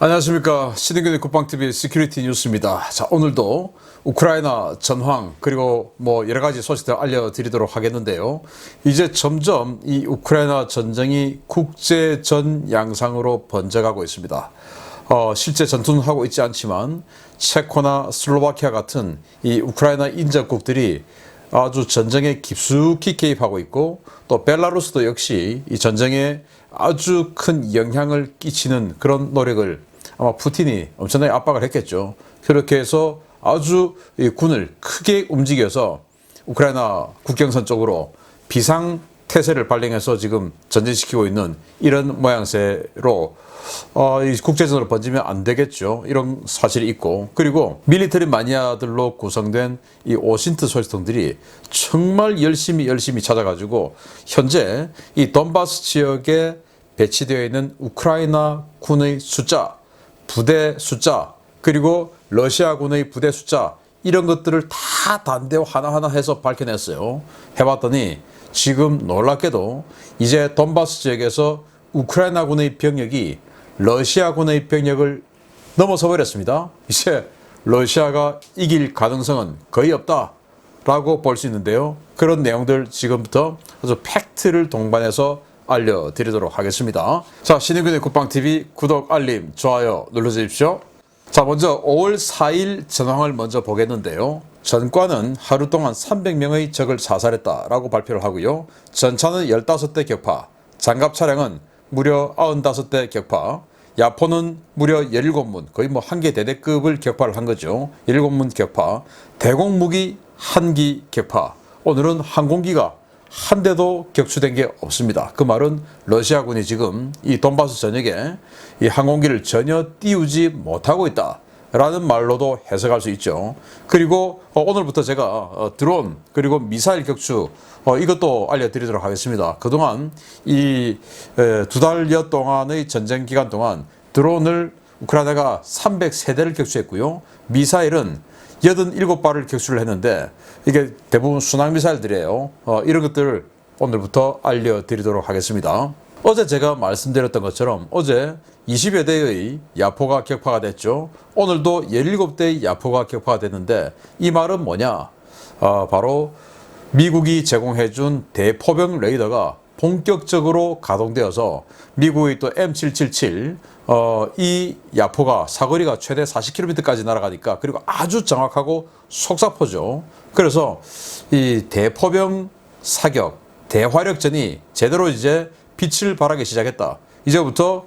안녕하십니까. 신흥균의 국방TV 시큐리티 뉴스입니다. 자, 오늘도 우크라이나 전황 그리고 여러 가지 소식들 알려드리도록 하겠는데요. 이제 점점 이 우크라이나 전쟁이 국제전 양상으로 번져가고 있습니다. 실제 전투는 하고 있지 않지만 체코나 슬로바키아 같은 이 우크라이나 인접국들이 아주 전쟁에 깊숙이 개입하고 있고, 또 벨라루스도 역시 이 전쟁에 아주 큰 영향을 끼치는 그런 노력을 아마 푸틴이 엄청나게 압박을 했겠죠. 그렇게 해서 아주 이 군을 크게 움직여서 우크라이나 국경선 쪽으로 비상태세를 발령해서 지금 전진시키고 있는 이런 모양새로 이 국제전으로 번지면 안 되겠죠. 이런 사실이 있고, 그리고 밀리터리 마니아들로 구성된 이 오신트 소식통들이 정말 열심히 찾아가지고 현재 이 돈바스 지역에 배치되어 있는 우크라이나 군의 숫자, 부대 숫자, 그리고 러시아군의 부대 숫자, 이런 것들을 다 단대로 하나하나 해서 밝혀냈어요. 해봤더니 지금 놀랍게도 이제 돈바스 지역에서 우크라이나군의 병력이 러시아군의 병력을 넘어서 버렸습니다. 이제 러시아가 이길 가능성은 거의 없다라고 볼 수 있는데요. 그런 내용들 지금부터 아주 팩트를 동반해서 알려드리도록 하겠습니다. 자, 신흥균의 국방TV 구독, 알림, 좋아요 눌러주십시오. 자, 먼저 5월 4일 전황을 먼저 보겠는데요. 전과는 하루 동안 300명의 적을 사살했다라고 발표를 하고요. 전차는 15대 격파, 장갑 차량은 무려 95대 격파, 야포는 무려 17문, 거의 한 개 대대급을 격파를 한 거죠. 17문 격파, 대공무기 1기 격파. 오늘은 항공기가 한 대도 격추된 게 없습니다. 그 말은 러시아군이 지금 이 돈바스 전역에 이 항공기를 전혀 띄우지 못하고 있다 라는 말로도 해석할 수 있죠. 그리고 오늘부터 제가 드론 그리고 미사일 격추 이것도 알려드리도록 하겠습니다. 그동안 이 2달여 동안의 전쟁 기간 동안 드론을 우크라이나가 303대를 격추했고요. 미사일은 87발을 격추를 했는데 이게 대부분 순항미사일들이에요. 이런 것들을 오늘부터 알려드리도록 하겠습니다. 어제 제가 말씀드렸던 것처럼 어제 20여 대의 야포가 격파가 됐죠. 오늘도 17대의 야포가 격파가 됐는데 이 말은 뭐냐? 바로 미국이 제공해준 대포병 레이더가 본격적으로 가동되어서 미국의 또 M777 이 야포가 사거리가 최대 40km까지 날아가니까, 그리고 아주 정확하고 속사포죠. 그래서 이 대포병 사격, 대화력전이 제대로 이제 빛을 발하기 시작했다. 이제부터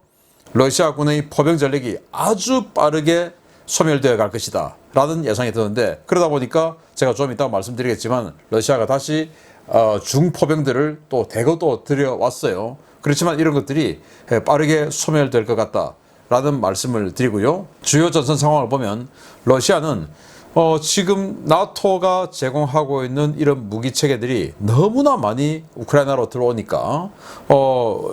러시아군의 포병 전력이 아주 빠르게 소멸되어 갈 것이다 라는 예상이 드는데, 그러다 보니까 제가 좀 이따 말씀드리겠지만 러시아가 다시 중포병들을 또 대거 또 들여왔어요. 그렇지만 이런 것들이 빠르게 소멸될 것 같다 라는 말씀을 드리고요. 주요 전선 상황을 보면 러시아는 지금 나토가 제공하고 있는 이런 무기 체계들이 너무나 많이 우크라이나로 들어오니까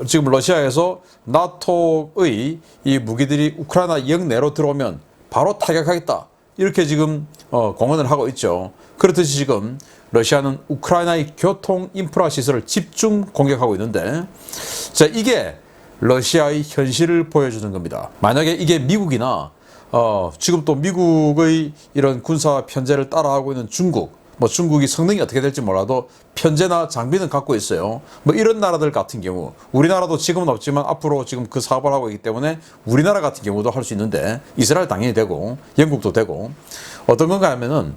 지금 러시아에서 나토의 이 무기들이 우크라이나 영내로 들어오면 바로 타격하겠다, 이렇게 지금 공언을 하고 있죠. 그렇듯이 지금 러시아는 우크라이나의 교통 인프라 시설을 집중 공격하고 있는데, 자, 이게 러시아의 현실을 보여주는 겁니다. 만약에 이게 미국이나 지금 또 미국의 이런 군사 편제를 따라하고 있는 중국, 중국이 성능이 어떻게 될지 몰라도 편제나 장비는 갖고 있어요. 이런 나라들 같은 경우, 우리나라도 지금은 없지만 앞으로 지금 그 사업을 하고 있기 때문에 우리나라 같은 경우도 할 수 있는데, 이스라엘 당연히 되고 영국도 되고, 어떤 건가 하면은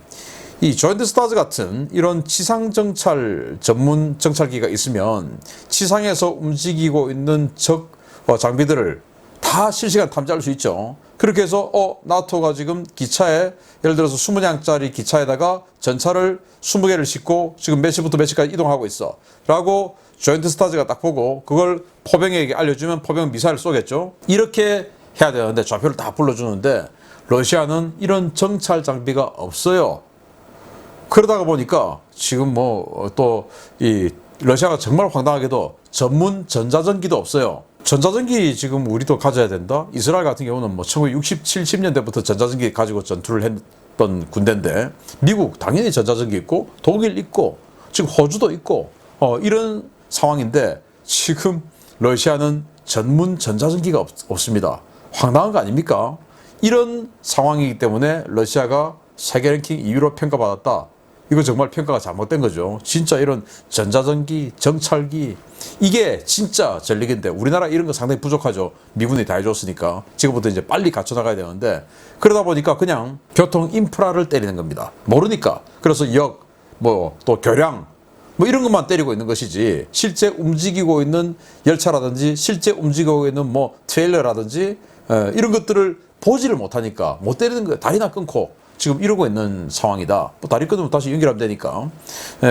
이 조인트 스타즈 같은 이런 지상 정찰 전문 정찰기가 있으면 지상에서 움직이고 있는 적 장비들을 다 실시간 탐지할 수 있죠. 그렇게 해서 나토가 지금 기차에, 예를 들어서 20량짜리 기차에다가 전차를 20개를 싣고 지금 몇 시부터 몇 시까지 이동하고 있어 라고 조인트 스타즈가 딱 보고 그걸 포병에게 알려주면 포병 미사일 쏘겠죠. 이렇게 해야 되는데 좌표를 다 불러주는데 러시아는 이런 정찰 장비가 없어요. 그러다가 보니까 지금 또 이 러시아가 정말 황당하게도 전문 전자전기도 없어요. 전자전기 지금 우리도 가져야 된다. 이스라엘 같은 경우는 1960, 70년대부터 전자전기 가지고 전투를 했던 군대인데, 미국 당연히 전자전기 있고 독일 있고 지금 호주도 있고 이런 상황인데 지금 러시아는 전문 전자전기가 없습니다. 황당한 거 아닙니까? 이런 상황이기 때문에 러시아가 세계 랭킹 2위로 평가받았다. 이거 정말 평가가 잘못된 거죠. 진짜 이런 전자전기, 정찰기, 이게 진짜 전력인데 우리나라 이런 거 상당히 부족하죠. 미군이 다 해줬으니까. 지금부터 이제 빨리 갖춰나가야 되는데 그러다 보니까 그냥 교통 인프라를 때리는 겁니다. 모르니까. 그래서 역, 또 교량, 이런 것만 때리고 있는 것이지 실제 움직이고 있는 열차라든지 실제 움직이고 있는 트레일러라든지 이런 것들을 보지를 못하니까 못 때리는 거예요. 다리나 끊고 지금 이러고 있는 상황이다. 다리 끊으면 다시 연결하면 되니까.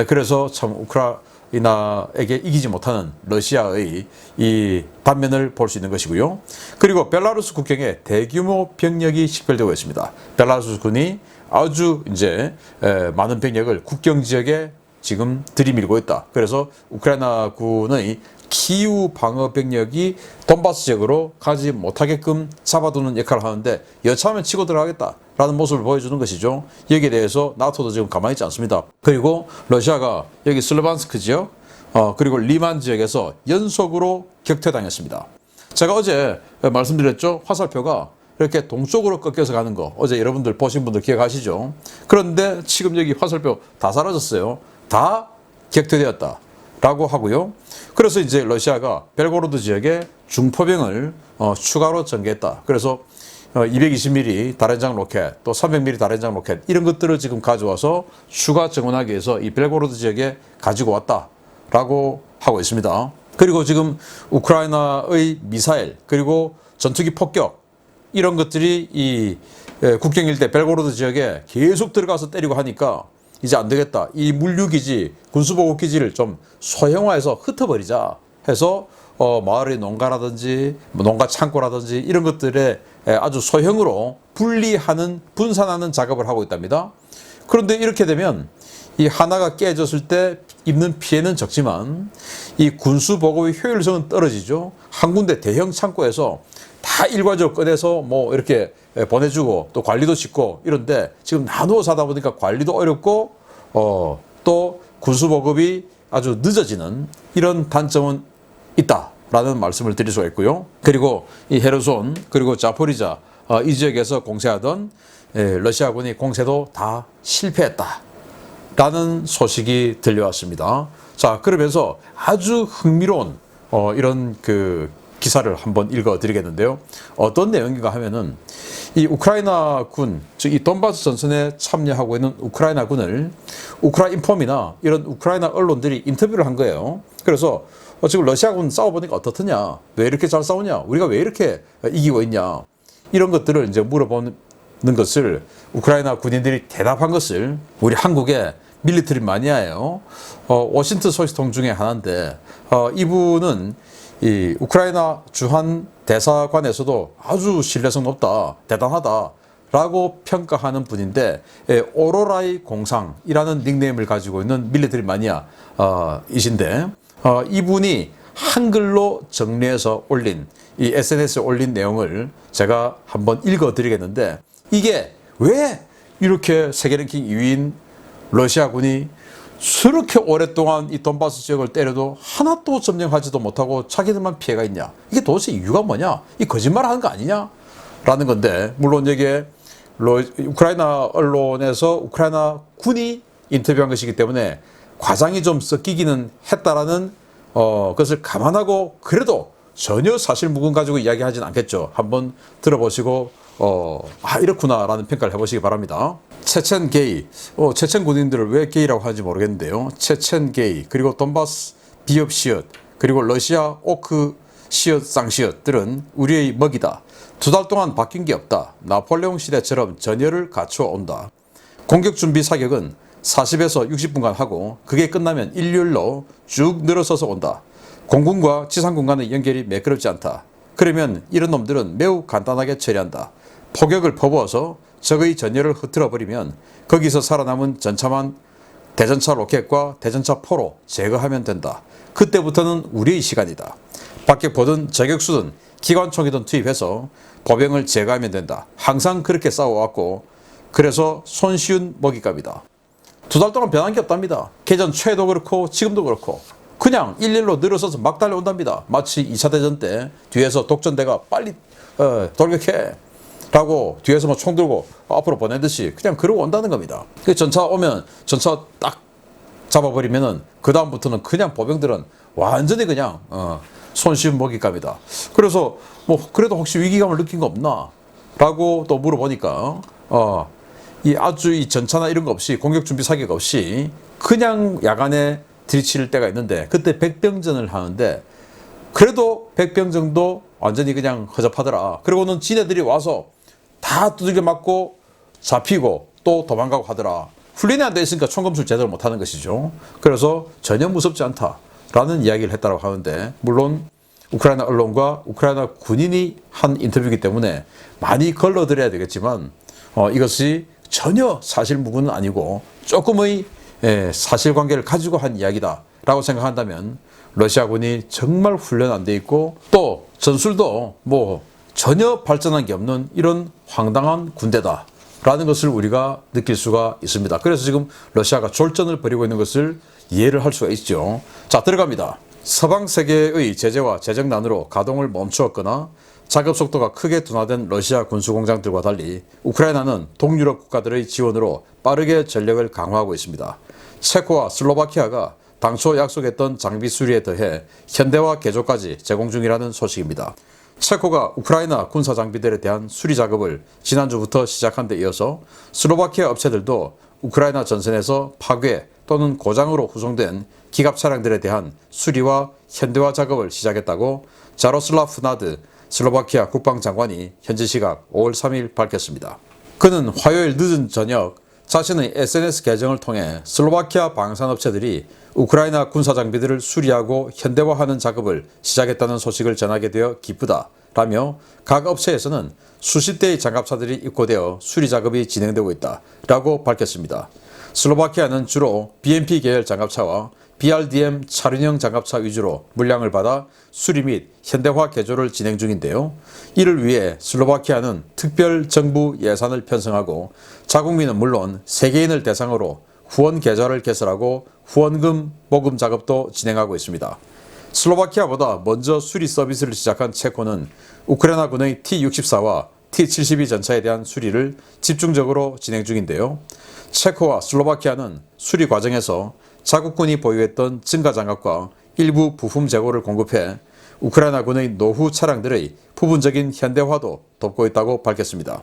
그래서 참 우크라이나에게 이기지 못하는 러시아의 이 단면을 볼 수 있는 것이고요. 그리고 벨라루스 국경에 대규모 병력이 식별되고 있습니다. 벨라루스 군이 아주 이제 많은 병력을 국경 지역에 지금 들이밀고 있다. 그래서 우크라이나 군의 키우 방어 병력이 돈바스 지역으로 가지 못하게끔 잡아두는 역할을 하는데 여차하면 치고 들어가겠다라는 모습을 보여주는 것이죠. 여기에 대해서 나토도 지금 가만히 있지 않습니다. 그리고 러시아가 여기 슬로반스크 지역 그리고 리만 지역에서 연속으로 격퇴당했습니다. 제가 어제 말씀드렸죠. 화살표가 이렇게 동쪽으로 꺾여서 가는 거 어제 여러분들 보신 분들 기억하시죠? 그런데 지금 여기 화살표 다 사라졌어요. 다 격퇴되었다 라고 하고요. 그래서 이제 러시아가 벨고로드 지역에 중포병을 추가로 전개했다. 그래서 220mm 다련장 로켓, 또 300mm 다련장 로켓 이런 것들을 지금 가져와서 추가 증원하기 위해서 이 벨고로드 지역에 가지고 왔다라고 하고 있습니다. 그리고 지금 우크라이나의 미사일 그리고 전투기 폭격 이런 것들이 이 국경 일대 벨고로드 지역에 계속 들어가서 때리고 하니까 이제 안 되겠다. 이 물류기지, 군수보급기지를 좀 소형화해서 흩어버리자 해서 마을의 농가라든지 농가 창고라든지 이런 것들에 아주 소형으로 분리하는 분산하는 작업을 하고 있답니다. 그런데 이렇게 되면 이 하나가 깨졌을 때 입는 피해는 적지만 이 군수보급의 효율성은 떨어지죠. 한 군데 대형 창고에서 다 일괄적으로 꺼내서 이렇게 보내주고 또 관리도 쉽고 이런데 지금 나누어 사다 보니까 관리도 어렵고 또 군수보급이 아주 늦어지는 이런 단점은 있다라는 말씀을 드릴 수가 있고요. 그리고 이 헤르손 그리고 자포리자 이 지역에서 공세하던 러시아군이 공세도 다 실패했다라는 소식이 들려왔습니다. 자, 그러면서 아주 흥미로운 이런 기사를 한번 읽어드리겠는데요. 어떤 내용인가 하면은 이 우크라이나 군, 즉 이 돈바스 전선에 참여하고 있는 우크라이나 군을 우크라인폼이나 이런 우크라이나 언론들이 인터뷰를 한 거예요. 그래서 지금 러시아군 싸워보니까 어떻더냐? 왜 이렇게 잘 싸우냐? 우리가 왜 이렇게 이기고 있냐? 이런 것들을 이제 물어보는 것을 우크라이나 군인들이 대답한 것을 우리 한국의 밀리터리 마니아예요. 워싱턴 소식통 중에 하나인데 이분은 이 우크라이나 주한 대사관에서도 아주 신뢰성 높다, 대단하다 라고 평가하는 분인데 오로라이 공상이라는 닉네임을 가지고 있는 밀리터리 마니아 이신데 이분이 한글로 정리해서 올린 이 SNS에 올린 내용을 제가 한번 읽어 드리겠는데 이게 왜 이렇게 세계 랭킹 2위인 러시아군이 저렇게 오랫동안 이 돈바스 지역을 때려도 하나도 점령하지도 못하고 자기들만 피해가 있냐? 이게 도대체 이유가 뭐냐? 이 거짓말 하는 거 아니냐? 라는 건데, 물론 여기에 우크라이나 언론에서 우크라이나 군이 인터뷰한 것이기 때문에 과장이 좀 섞이기는 했다라는 것을 감안하고 그래도 전혀 사실 무근 가지고 이야기하진 않겠죠. 한번 들어보시고 이렇구나라는 평가를 해보시기 바랍니다. 체첸 게이, 체첸 군인들을 왜 게이라고 하는지 모르겠는데요. 체첸 게이, 그리고 돈바스 비읍 시읒, 그리고 러시아 오크 시읒 쌍시읒들은 우리의 먹이다. 2달 동안 바뀐 게 없다. 나폴레옹 시대처럼 전열을 갖추어 온다. 공격 준비 사격은 40에서 60분간 하고 그게 끝나면 일렬로 쭉 늘어서서 온다. 공군과 지상군 간의 연결이 매끄럽지 않다. 그러면 이런 놈들은 매우 간단하게 처리한다. 포격을 퍼부어서 적의 전열을 흐트러 버리면 거기서 살아남은 전차만 대전차 로켓과 대전차 포로 제거하면 된다. 그때부터는 우리의 시간이다. 박격포든 저격수든 기관총이든 투입해서 보병을 제거하면 된다. 항상 그렇게 싸워왔고 그래서 손쉬운 먹잇감이다. 2달 동안 변한 게 없답니다. 개전 초에도 그렇고 지금도 그렇고 그냥 일일로 늘어서서 막 달려온답니다. 마치 2차 대전 때 뒤에서 독전대가 빨리 돌격해 라고 뒤에서 뭐 총 들고 앞으로 보내듯이 그냥 그러고 온다는 겁니다. 그 전차 오면 전차 딱 잡아버리면은 그 다음부터는 그냥 보병들은 완전히 그냥 손쉬운 먹잇감이다. 그래서 뭐 그래도 혹시 위기감을 느낀 거 없나? 라고 또 물어보니까 이 아주 이 전차나 이런 거 없이 공격 준비 사격 없이 그냥 야간에 들이칠 때가 있는데 그때 백병전을 하는데 그래도 백병전도 완전히 그냥 허접하더라. 그리고는 지네들이 와서 다 두들겨 맞고 잡히고 또 도망가고 하더라. 훈련이 안 돼 있으니까 총검술 제대로 못하는 것이죠. 그래서 전혀 무섭지 않다라는 이야기를 했다고 하는데 물론 우크라이나 언론과 우크라이나 군인이 한 인터뷰이기 때문에 많이 걸러드려야 되겠지만 이것이 전혀 사실무근은 아니고 조금의 사실관계를 가지고 한 이야기다라고 생각한다면 러시아군이 정말 훈련 안 돼 있고 또 전술도 뭐 전혀 발전한 게 없는 이런 황당한 군대다라는 것을 우리가 느낄 수가 있습니다. 그래서 지금 러시아가 졸전을 벌이고 있는 것을 이해를 할 수가 있죠. 자, 들어갑니다. 서방 세계의 제재와 재정난으로 가동을 멈추었거나 작업 속도가 크게 둔화된 러시아 군수공장들과 달리 우크라이나는 동유럽 국가들의 지원으로 빠르게 전력을 강화하고 있습니다. 체코와 슬로바키아가 당초 약속했던 장비 수리에 더해 현대화 개조까지 제공 중이라는 소식입니다. 체코가 우크라이나 군사 장비들에 대한 수리 작업을 지난주부터 시작한 데 이어서 슬로바키아 업체들도 우크라이나 전선에서 파괴 또는 고장으로 후송된 기갑 차량들에 대한 수리와 현대화 작업을 시작했다고 자로슬라프 나드 슬로바키아 국방장관이 현지 시각 5월 3일 밝혔습니다. 그는 화요일 늦은 저녁 자신의 SNS 계정을 통해 슬로바키아 방산업체들이 우크라이나 군사 장비들을 수리하고 현대화하는 작업을 시작했다는 소식을 전하게 되어 기쁘다라며 각 업체에서는 수십 대의 장갑차들이 입고되어 수리 작업이 진행되고 있다라고 밝혔습니다. 슬로바키아는 주로 BMP 계열 장갑차와 BRDM 차륜형 장갑차 위주로 물량을 받아 수리 및 현대화 개조를 진행 중인데요. 이를 위해 슬로바키아는 특별 정부 예산을 편성하고 자국민은 물론 세계인을 대상으로 후원 계좌를 개설하고 후원금 모금 작업도 진행하고 있습니다. 슬로바키아보다 먼저 수리 서비스를 시작한 체코는 우크라이나군의 T-64와 T-72 전차에 대한 수리를 집중적으로 진행 중인데요. 체코와 슬로바키아는 수리 과정에서 자국군이 보유했던 증가장갑과 일부 부품 재고를 공급해 우크라이나군의 노후 차량들의 부분적인 현대화도 돕고 있다고 밝혔습니다.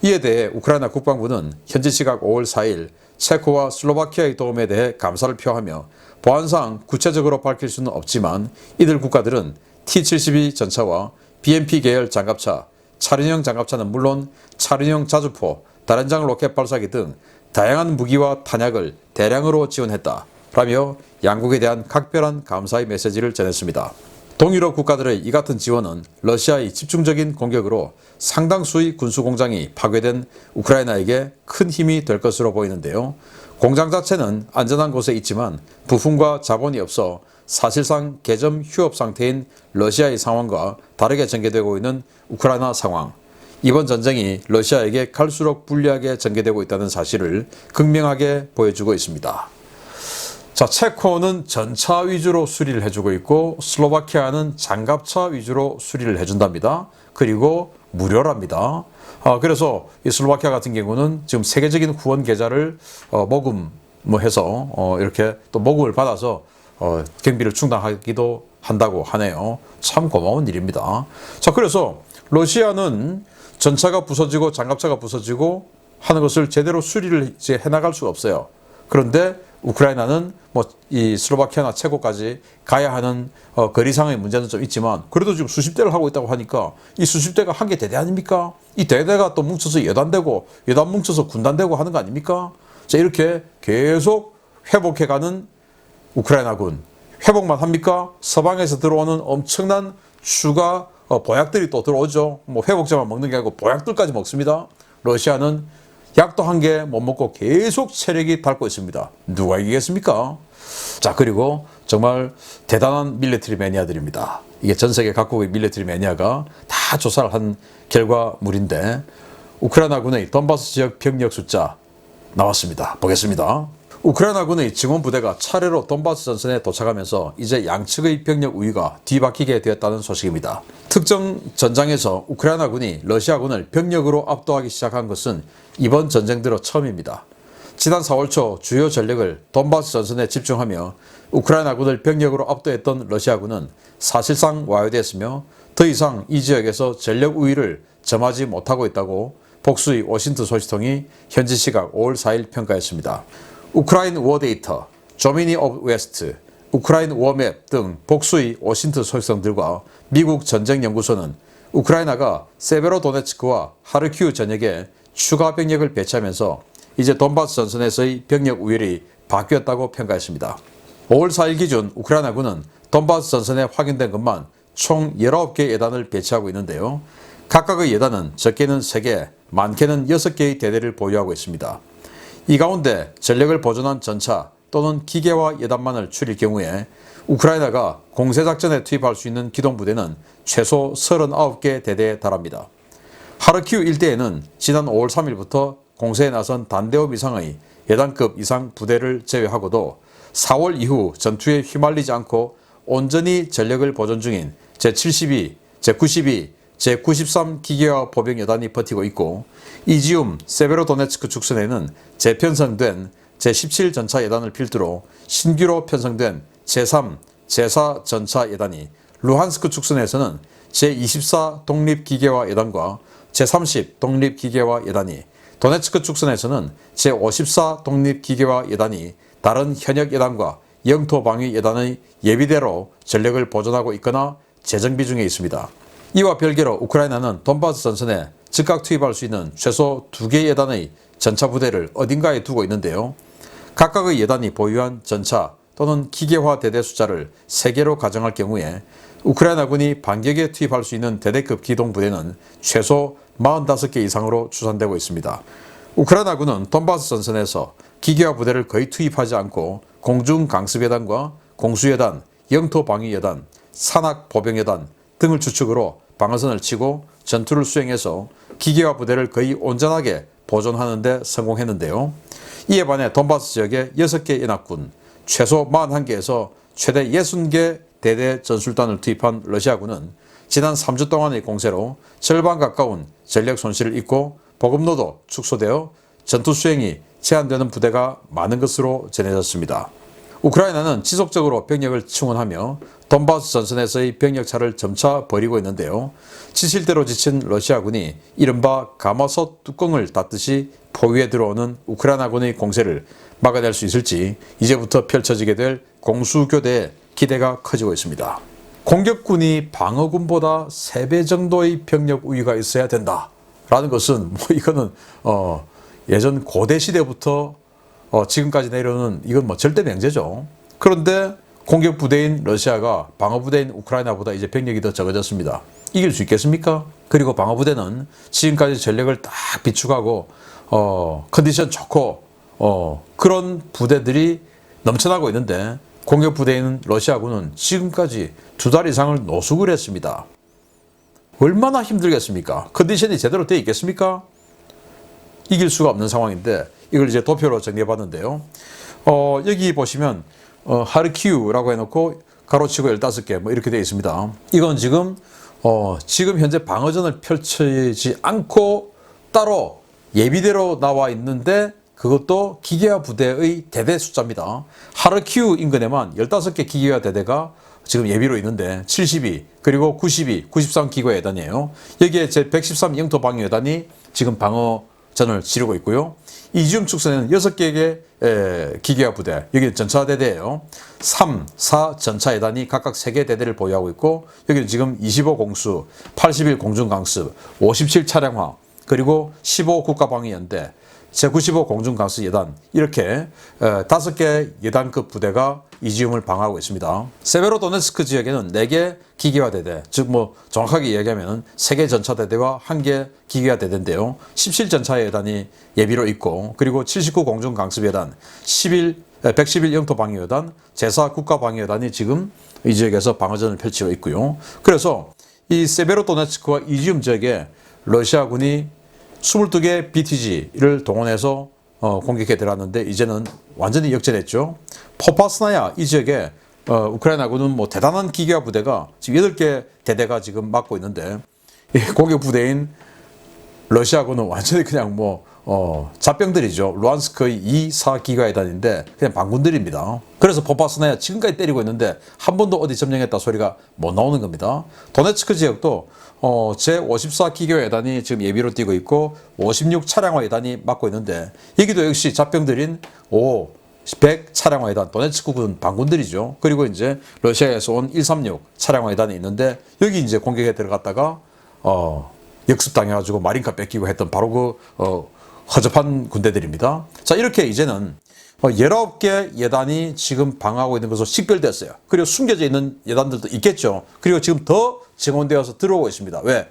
이에 대해 우크라이나 국방부는 현지 시각 5월 4일 체코와 슬로바키아의 도움에 대해 감사를 표하며 보안상 구체적으로 밝힐 수는 없지만 이들 국가들은 T-72 전차와 BMP 계열 장갑차, 차륜형 장갑차는 물론 차륜형 자주포, 다련장 로켓 발사기 등 다양한 무기와 탄약을 대량으로 지원했다 라며 양국에 대한 각별한 감사의 메시지를 전했습니다. 동유럽 국가들의 이 같은 지원은 러시아의 집중적인 공격으로 상당수의 군수공장이 파괴된 우크라이나에게 큰 힘이 될 것으로 보이는데요. 공장 자체는 안전한 곳에 있지만 부품과 자본이 없어 사실상 개점 휴업 상태인 러시아의 상황과 다르게 전개되고 있는 우크라이나 상황. 이번 전쟁이 러시아에게 갈수록 불리하게 전개되고 있다는 사실을 극명하게 보여주고 있습니다. 자, 체코는 전차 위주로 수리를 해주고 있고 슬로바키아는 장갑차 위주로 수리를 해준답니다. 그리고 무료랍니다. 그래서 이 슬로바키아 같은 경우는 지금 세계적인 후원 계좌를 모금해서 이렇게 또 모금을 받아서 경비를 충당하기도 한다고 하네요. 참 고마운 일입니다. 자, 그래서 러시아는 전차가 부서지고 장갑차가 부서지고 하는 것을 제대로 수리를 이제 해나갈 수가 없어요. 그런데 우크라이나는 이 슬로바키아나 체코까지 가야 하는 거리상의 문제는 좀 있지만 그래도 지금 수십 대를 하고 있다고 하니까 이 수십 대가 한 개 대대 아닙니까? 이 대대가 또 뭉쳐서 여단되고 여단 뭉쳐서 군단되고 하는 거 아닙니까? 자, 이렇게 계속 회복해가는 우크라이나군 회복만 합니까? 서방에서 들어오는 엄청난 추가 보약들이 또 들어오죠. 회복제만 먹는 게 아니고 보약들까지 먹습니다. 러시아는 약도 한 개 못 먹고 계속 체력이 닳고 있습니다. 누가 이기겠습니까? 자, 그리고 정말 대단한 밀리터리 매니아들입니다. 이게 전 세계 각국의 밀리터리 매니아가 다 조사를 한 결과물인데 우크라이나군의 돈바스 지역 병력 숫자 나왔습니다. 보겠습니다. 우크라이나군의 증원 부대가 차례로 돈바스 전선에 도착하면서 이제 양측의 병력 우위가 뒤바뀌게 되었다는 소식입니다. 특정 전장에서 우크라이나군이 러시아군을 병력으로 압도하기 시작한 것은 이번 전쟁 들어 처음입니다. 지난 4월 초 주요 전력을 돈바스 전선에 집중하며 우크라이나군을 병력으로 압도했던 러시아군은 사실상 와해되었으며 더 이상 이 지역에서 전력 우위를 점하지 못하고 있다고 복수의 워싱턴 소식통이 현지 시각 5월 4일 평가했습니다. 우크라인 워데이터, 조미니 오브 웨스트, 우크라인 워맵 등 복수의 워싱턴 소식통들과 미국 전쟁연구소는 우크라이나가 세베로도네츠크와 하르키우 전역에 추가 병력을 배치하면서 이제 돈바스 전선에서의 병력 우열이 바뀌었다고 평가했습니다. 5월 4일 기준 우크라이나군은 돈바스 전선에 확인된 것만 총 19개 예단을 배치하고 있는데요. 각각의 예단은 적게는 3개, 많게는 6개의 대대를 보유하고 있습니다. 이 가운데 전력을 보존한 전차 또는 기계화 예단만을 추릴 경우에 우크라이나가 공세작전에 투입할 수 있는 기동부대는 최소 39개 대대에 달합니다. 하르키우 일대에는 지난 5월 3일부터 공세에 나선 단대업 이상의 예단급 이상 부대를 제외하고도 4월 이후 전투에 휘말리지 않고 온전히 전력을 보존 중인 제72, 제92, 제93 기계화 보병 여단이 버티고 있고 이지움 세베로도네츠크 축선에는 재편성된 제17 전차 예단을 필두로 신규로 편성된 제3, 제4 전차 예단이 루한스크 축선에서는 제24 독립기계화 예단과 제30 독립기계화 예단이 도네츠크 축선에서는 제54 독립기계화 예단이 다른 현역 예단과 영토방위 예단의 예비대로 전력을 보존하고 있거나 재정비 중에 있습니다. 이와 별개로 우크라이나는 돈바스 전선에 즉각 투입할 수 있는 최소 2개 예단의 전차 부대를 어딘가에 두고 있는데요. 각각의 예단이 보유한 전차 또는 기계화 대대 숫자를 3개로 가정할 경우에 우크라이나군이 반격에 투입할 수 있는 대대급 기동부대는 최소 45개 이상으로 추산되고 있습니다. 우크라이나군은 돈바스 전선에서 기계화 부대를 거의 투입하지 않고 공중강습예단과 공수예단, 영토방위예단, 산악보병예단 등을 주축으로 방어선을 치고 전투를 수행해서 기계화 부대를 거의 온전하게 보존하는 데 성공했는데요. 이에 반해 돈바스 지역의 6개 연합군, 최소 41개에서 최대 60개 대대 전술단을 투입한 러시아군은 지난 3주 동안의 공세로 절반 가까운 전력 손실을 입고 보급로도 축소되어 전투 수행이 제한되는 부대가 많은 것으로 전해졌습니다. 우크라이나는 지속적으로 병력을 충원하며 돈바스 전선에서의 병력차를 점차 버리고 있는데요. 지칠 대로 지친 러시아군이 이른바 가마솥 뚜껑을 닫듯이 포위에 들어오는 우크라이나군의 공세를 막아낼 수 있을지 이제부터 펼쳐지게 될 공수교대에 기대가 커지고 있습니다. 공격군이 방어군보다 3배 정도의 병력 우위가 있어야 된다라는 것은 이거는 예전 고대 시대부터 지금까지 내려오는 이건 절대 명제죠. 그런데 공격 부대인 러시아가 방어 부대인 우크라이나보다 이제 병력이 더 적어졌습니다. 이길 수 있겠습니까? 그리고 방어 부대는 지금까지 전력을 딱 비축하고 컨디션 좋고 그런 부대들이 넘쳐나고 있는데 공격 부대인 러시아군은 지금까지 2달 이상을 노숙을 했습니다. 얼마나 힘들겠습니까? 컨디션이 제대로 되어 있겠습니까? 이길 수가 없는 상황인데 이걸 이제 도표로 정리해봤는데요. 여기 보시면 하르키우라고 해놓고 가로치고 15개 뭐 이렇게 되어 있습니다. 이건 지금 현재 방어전을 펼치지 않고 따로 예비대로 나와 있는데 그것도 기계화 부대의 대대 숫자입니다. 하르키우 인근에만 15개 기계화 대대가 지금 예비로 있는데 72 그리고 92, 93 기계화 예단이에요. 여기에 제113 영토방위 예단이 지금 방어전을 치르고 있고요. 이지움 축선에는 6개의 기계화 부대, 여기는 전차대대예요. 3, 4 전차예단이 각각 3개 대대를 보유하고 있고 여기는 지금 25 공수, 81 공중강습, 57 차량화, 그리고 15 국가방위연대, 제95 공중강습 예단 이렇게 5개 예단급 부대가 이지움을 방어하고 있습니다. 세베로도네츠크 지역에는 4개 기계화 대대, 즉 정확하게 이야기하면 3개 전차대대와 1개 기계화 대대인데요. 17 전차예단이 예비로 있고 그리고 79 공중강습예단, 111 영토방위예단, 제4 국가방위예단이 지금 이 지역에서 방어전을 펼치고 있고요. 그래서 이 세베로도네츠크와 이지움 지역에 러시아군이 22개 BTG를 동원해서 공격해 들어갔는데 이제는 완전히 역전했죠. 포파스나야 이 지역에 우크라이나군은 뭐 대단한 기계화 부대가 지금 8개 대대가 지금 막고 있는데 이 공격 부대인 러시아군은 완전히 그냥 잡병들이죠. 루안스크의 2, 4 기가회단인데 그냥 반군들입니다. 그래서 포파스나야 지금까지 때리고 있는데 한 번도 어디 점령했다 소리가 못 나오는 겁니다. 도네츠크 지역도 제54 기교회단이 지금 예비로 뛰고 있고 56 차량화회단이 막고 있는데 여기도 역시 잡병들인 100 차량화회단, 도네츠크군 반군들이죠. 그리고 이제 러시아에서 온 136 차량화회단이 있는데 여기 이제 공격에 들어갔다가 역습당해가지고 마린카 뺏기고 했던 바로 그 허접한 군대들입니다. 자, 이렇게 이제는 19개 예단이 지금 방어하고 있는 것으로 식별됐어요. 그리고 숨겨져 있는 예단들도 있겠죠. 그리고 지금 더 증원되어서 들어오고 있습니다. 왜?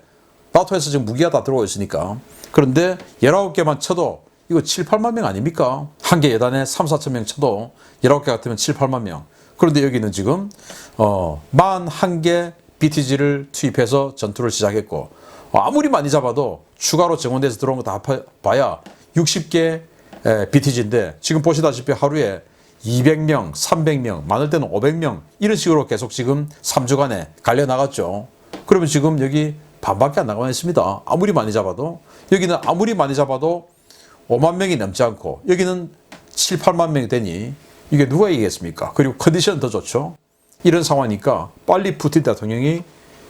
나토에서 지금 무기가 다 들어오고 있으니까. 그런데 19개만 쳐도 이거 7, 8만 명 아닙니까? 한 개 예단에 3, 4천 명 쳐도 19개 같으면 7, 8만 명. 그런데 여기는 지금 41개 BTG를 투입해서 전투를 시작했고 아무리 많이 잡아도 추가로 증원돼서 들어온 거 다 봐야 60개 BTG인데 지금 보시다시피 하루에 200명, 300명, 많을 때는 500명 이런 식으로 계속 지금 3주간에 갈려 나갔죠. 그러면 지금 여기 반밖에 안 나가만 있습니다. 아무리 많이 잡아도 여기는 아무리 많이 잡아도 5만 명이 넘지 않고 여기는 7, 8만 명이 되니 이게 누가 이기겠습니까? 그리고 컨디션 더 좋죠. 이런 상황이니까 빨리 푸틴 대통령이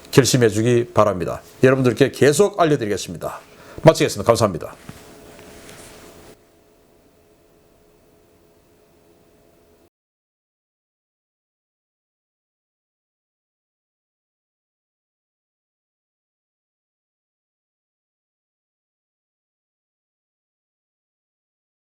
결심해 주기 바랍니다. 여러분들께 계속 알려드리겠습니다. 마치겠습니다. 감사합니다.